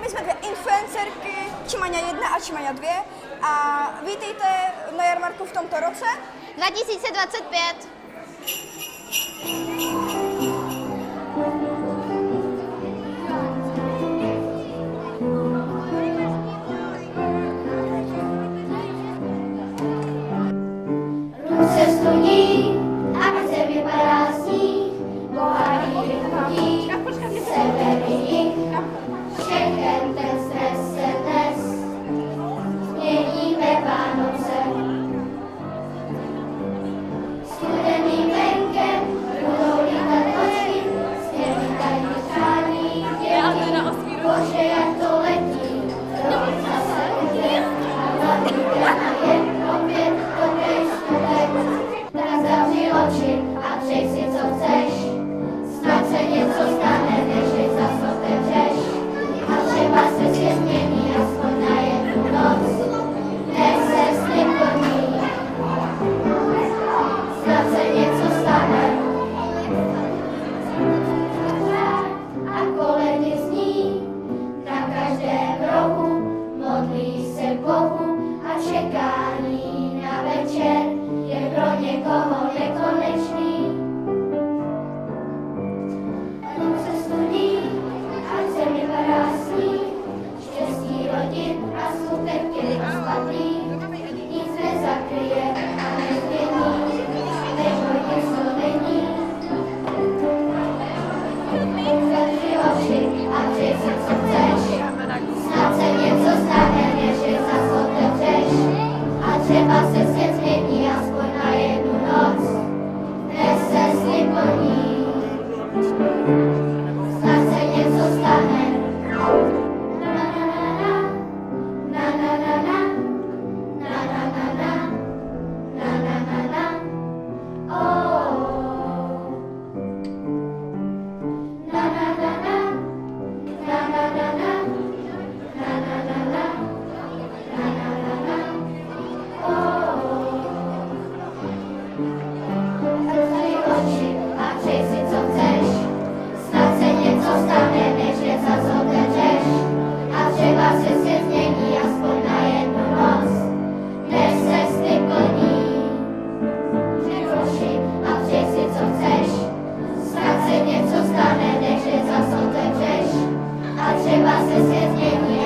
my jsme dvě influencerky, Čimaňa 1 a Čimaňa 2 a vítejte na jarmarku v tomto roce 2025. Ruce studí, akce vypadá sníh, bohatých lidí, sever jich, všechen ten stres se dnes změní ve Vánoce. Studeným venkem budou lítat oči, sněh lítají přání dělí, bože jak to letí, rok zase jde, a hlavní téma je opět totéž teď. Tak zavři oči a přej si, co chceš, snad se něco stane, než je zas otevřeš, a třeba se svět změní aspoň na jednu noc, dnes se sny plní, snad se něco stane. A koledy zní na každém rohu, modlí se Bohu a čekání na večer je pro někoho nekonečný. Ruce studí, ať země padá sníh, štěstí rodin a smutek těch spadlých, nic nezakryje a nezmění, neboj, nic to není. Zavři oči a přej si, co chceš, snad se něco stane, než je zas otevřeš, a třeba se svět změní aspoň na jednu noc, dnes se sny plní, snad se něco stane. Na na na na, na na na na, na na na na, na na na na, oh. Na na na na, na na na na, na na na na, na na na na, oh. Zavři oči a přej si, co chceš, snad se něco stane, než je zas otevřeš, a třeba se svět změní aspoň na jednu noc, dnes se sny plní. Zavři oči a přej si, co chceš, snad se něco stane, než je zas otevřeš, a třeba se svět změní